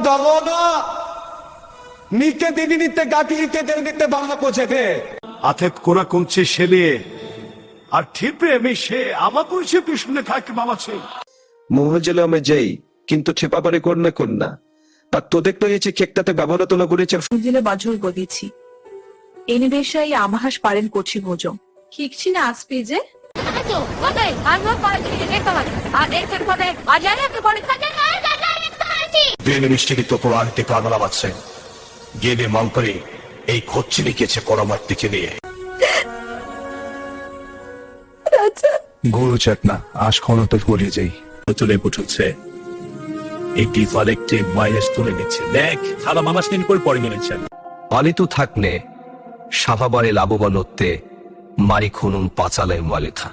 দমনা নিতে দিদি নিতে গাটি নিতে দেন নিতে বাংলা কোচেতে আথেত কোনা কোনছে শেলে আর ঠিপে মিশে আমার পরিচয় পিছনে থাকে মামাছে মহাজলে আমি যাই কিন্তু ছেপা পারে কন্যা আর তোদের তো এই যে কেকটাতে ব্যবহার তোলা করেছে সুজিলে বাজুর গদিছি এনে দেশাই আমাহাস পারেন করছি ভোজম ঠিকছি না আসবি যে তো কোথায় আমরা পারছি দেখতে পারি আর দেখতে পারে বাজারে কি পরীক্ষা দেন না দাদা দেখতে পাচ্ছি বেনে মিষ্টি তো পুরাণতে প্রাণলা বাচ্ছে গেলে মান করে এই খচ্চি লিখেছে পরামার দিকে নিয়ে গরু চাটনা আশ ক্ষণতে গড়িয়ে যাই তুলে উঠছে একটি ফালেকটে মাইনাস তুলে নিচ্ছে দেখ সারা মামাস দিন করে পরে নিয়েছেন আলিতু থাকলে সাভাবারে লাভবান হতে মারি খুনুন পাচালে মালিথা